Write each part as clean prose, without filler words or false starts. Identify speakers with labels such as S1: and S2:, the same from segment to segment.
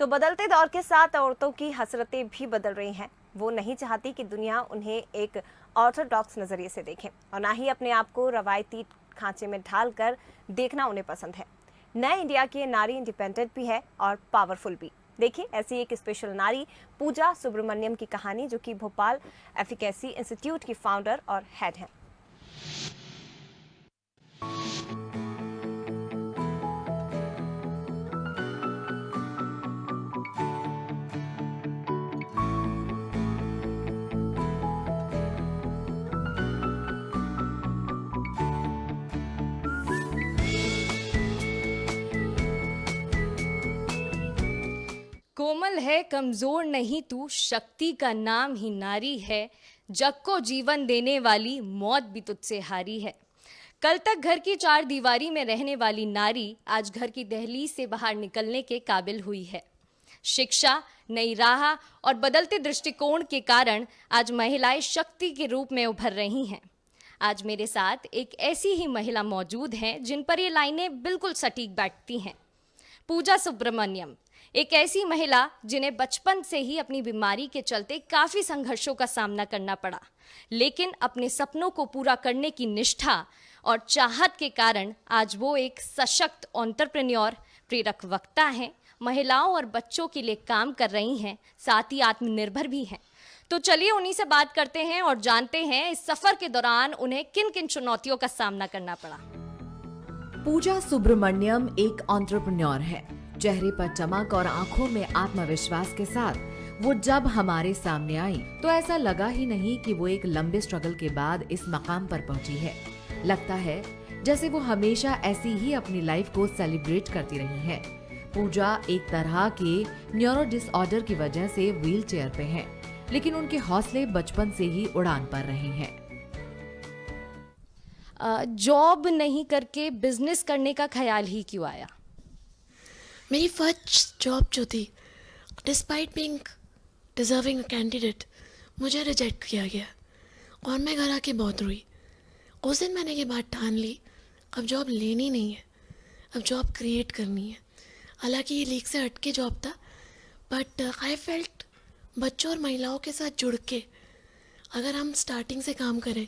S1: तो बदलते दौर के साथ औरतों की हसरतें भी बदल रही हैं। वो नहीं चाहती कि दुनिया उन्हें एक ऑर्थोडॉक्स नज़रिए से देखे और ना ही अपने आप को रवायती खांचे में ढालकर देखना उन्हें पसंद है। नए इंडिया की नारी इंडिपेंडेंट भी है और पावरफुल भी। देखिए ऐसी एक स्पेशल नारी पूजा सुब्रमण्यम की कहानी, जो कि भोपाल एफिकेसी इंस्टीट्यूट की फाउंडर और हेड हैं।
S2: कोमल है कमजोर नहीं तू, शक्ति का नाम ही नारी है, जग को जीवन देने वाली मौत भी तुझसे हारी है। कल तक घर की चार दीवारी में रहने वाली नारी आज घर की दहलीज से बाहर निकलने के काबिल हुई है। शिक्षा, नई राह और बदलते दृष्टिकोण के कारण आज महिलाएं शक्ति के रूप में उभर रही हैं। आज मेरे साथ एक ऐसी ही महिला मौजूद हैं जिन पर ये लाइनें बिल्कुल सटीक बैठती हैं। पूजा सुब्रमण्यम, एक ऐसी महिला जिन्हें बचपन से ही अपनी बीमारी के चलते काफ़ी संघर्षों का सामना करना पड़ा, लेकिन अपने सपनों को पूरा करने की निष्ठा और चाहत के कारण आज वो एक सशक्त एंटरप्रेन्योर, प्रेरक वक्ता हैं, महिलाओं और बच्चों के लिए काम कर रही हैं, साथ ही आत्मनिर्भर भी हैं। तो चलिए उन्हीं से बात करते हैं और जानते हैं इस सफ़र के दौरान उन्हें किन किन चुनौतियों का सामना करना पड़ा।
S3: पूजा सुब्रमण्यम एक एंटरप्रेन्योर है। चेहरे पर चमक और आंखों में आत्मविश्वास के साथ वो जब हमारे सामने आई तो ऐसा लगा ही नहीं कि वो एक लंबे स्ट्रगल के बाद इस मकाम पर पहुंची है। लगता है जैसे वो हमेशा ऐसी ही अपनी लाइफ को सेलिब्रेट करती रही है। पूजा एक तरह के न्यूरो डिसऑर्डर की वजह से व्हील चेयर पे है, लेकिन उनके हौसले बचपन से ही उड़ान पर रहे हैं।
S2: जॉब नहीं करके बिजनेस करने का ख्याल ही क्यों आया?
S4: मेरी फर्स्ट जॉब जो थी, डिस्पाइट बीइंग डिजर्विंग कैंडिडेट, मुझे रिजेक्ट किया गया और मैं घर आके बहुत रोई। उस दिन मैंने ये बात ठान ली, अब जॉब लेनी नहीं है, अब जॉब क्रिएट करनी है। हालांकि ये लीक से हट के जॉब था, बट आई फेल्ट बच्चों और महिलाओं के साथ जुड़ के अगर हम स्टार्टिंग से काम करें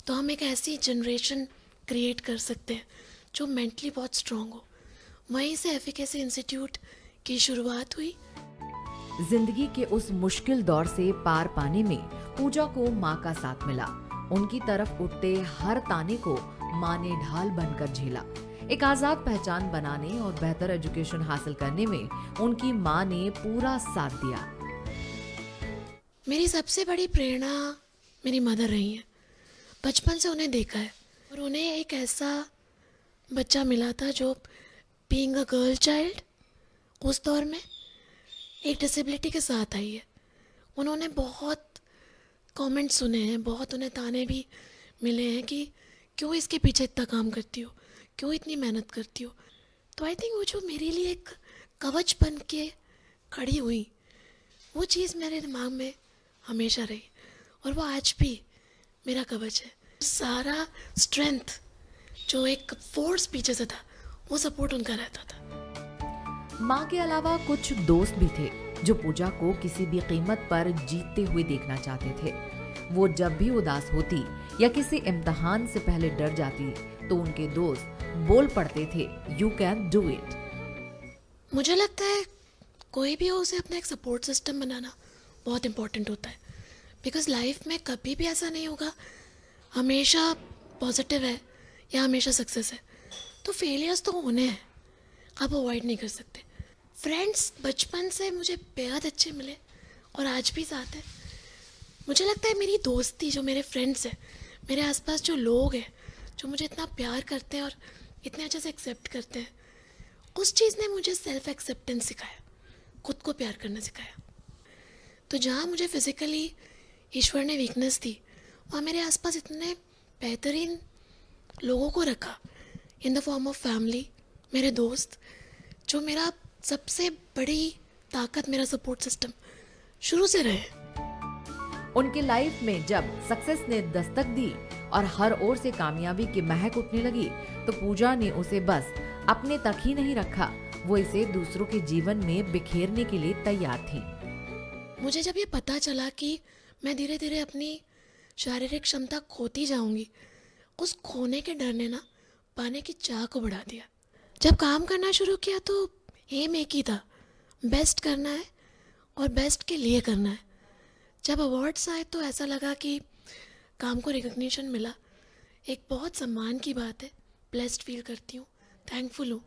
S4: तो हम एक ऐसी जनरेशन क्रिएट कर सकते हैं जो मेंटली बहुत स्ट्रॉन्ग हो। वहीं से एफिकेसी इंस्टीट्यूट की शुरुआत हुई।
S3: जिंदगी के उस मुश्किल दौर से पार पाने में पूजा को माँ का साथ मिला। उनकी तरफ उठते हर ताने को माँ ने ढाल बनकर झेला। एक आजाद पहचान बनाने और बेहतर एजुकेशन हासिल करने में उनकी माँ ने पूरा साथ दिया।
S4: मेरी सबसे बड़ी प्रेरणा मेरी मदर रही है। बचपन से उन्हें देखा है और उन्हें एक ऐसा बच्चा मिला था जो बीइंग अ गर्ल चाइल्ड उस दौर में एक डिसेबिलिटी के साथ आई है। उन्होंने बहुत कमेंट सुने हैं, बहुत उन्हें ताने भी मिले हैं कि क्यों इसके पीछे इतना काम करती हो, क्यों इतनी मेहनत करती हो। तो आई थिंक वो जो मेरे लिए एक कवच बन के खड़ी हुई, वो चीज़ मेरे दिमाग में हमेशा रही और वो आज भी मेरा कवच है। सारा स्ट्रेंथ जो एक फोर्स पीछे से था, वो सपोर्ट उनका रहता था।
S3: माँ के अलावा कुछ दोस्त भी थे जो पूजा को किसी भी कीमत पर जीतते हुए देखना चाहते थे। वो जब भी उदास होती या किसी इम्तिहान से पहले डर जाती तो उनके दोस्त बोल पड़ते थे, यू कैन डू इट।
S4: मुझे लगता है कोई भी हो, उसे अपना एक सपोर्ट सिस्टम बनाना बहुत इम्पोर्टेंट होता है। बिकॉज लाइफ में कभी भी ऐसा नहीं होगा हमेशा पॉजिटिव है या हमेशा सक्सेस है। तो फेलियर्स तो होने हैं, आप अवॉइड नहीं कर सकते। फ्रेंड्स बचपन से मुझे बेहद अच्छे मिले और आज भी साथ हैं। मुझे लगता है मेरी दोस्ती, जो मेरे फ्रेंड्स हैं, मेरे आसपास जो लोग हैं जो मुझे इतना प्यार करते हैं और इतने अच्छे से एक्सेप्ट करते हैं, उस चीज़ ने मुझे सेल्फ एक्सेप्टेंस सिखाया, खुद को प्यार करना सिखाया। तो जहाँ मुझे फिज़िकली ईश्वर ने वीकनेस दी, वहाँ मेरे आसपास इतने बेहतरीन लोगों को रखा in the form of family, मेरे दोस्त, जो मेरा सबसे बड़ी ताकत, मेरा सपोर्ट सिस्टम शुरू से रहे।
S3: उनके लाइफ में जब सक्सेस ने दस्तक दी और हर ओर से कामयाबी की महक उठने लगी तो पूजा ने उसे बस अपने तक ही नहीं रखा वो इसे दूसरों के जीवन में बिखेरने के लिए तैयार थी।
S4: मुझे जब ये पता चला कि मैं धीरे धीरे अपनी शारीरिक क्षमता खोती जाऊंगी, उस खोने के डर ने ना पाने की चाह को बढ़ा दिया। जब काम करना शुरू किया तो एम एक ही था, बेस्ट करना है और बेस्ट के लिए करना है। जब अवार्ड्स आए तो ऐसा लगा कि काम को रिकग्निशन मिला, एक बहुत सम्मान की बात है, ब्लेस्ड फील करती हूँ, थैंकफुल हूँ।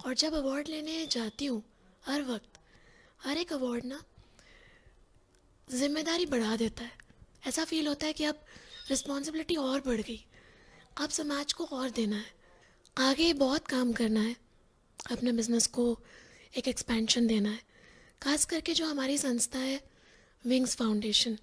S4: और जब अवार्ड लेने जाती हूँ हर वक्त, हर एक अवार्ड ना जिम्मेदारी बढ़ा देता है। ऐसा फील होता है कि अब रिस्पॉन्सिबिलिटी और बढ़ गई, अब समाज को और देना है, आगे बहुत काम करना है, अपने बिजनेस को एक एक्सपेंशन देना है। खास करके जो हमारी संस्था है विंग्स फाउंडेशन,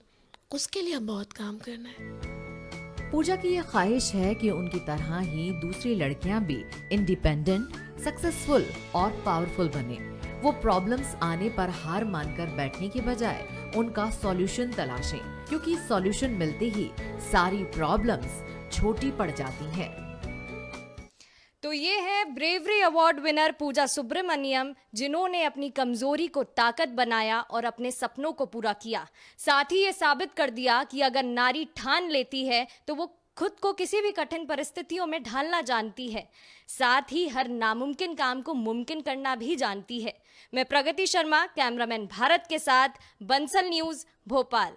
S4: उसके लिए अब बहुत काम करना है।
S3: पूजा की ये ख्वाहिश है कि उनकी तरह ही दूसरी लड़कियां भी इंडिपेंडेंट, सक्सेसफुल और पावरफुल बने। वो प्रॉब्लम्स आने पर हार मानकर बैठने के बजाय उनका सॉल्यूशन तलाशें, क्योंकि सॉल्यूशन मिलते ही सारी प्रॉब्लम्स छोटी पड़ जाती हैं।
S2: तो ये है ब्रेवरी अवार्ड विनर पूजा सुब्रमण्यम, जिन्होंने अपनी कमजोरी को ताकत बनाया और अपने सपनों को पूरा किया। साथ ही ये साबित कर दिया कि अगर नारी ठान लेती है तो वो खुद को किसी भी कठिन परिस्थितियों में ढालना जानती है, साथ ही हर नामुमकिन काम को मुमकिन करना भी जानती है। मैं प्रगति शर्मा, कैमरामैन भारत के साथ, बंसल न्यूज, भोपाल।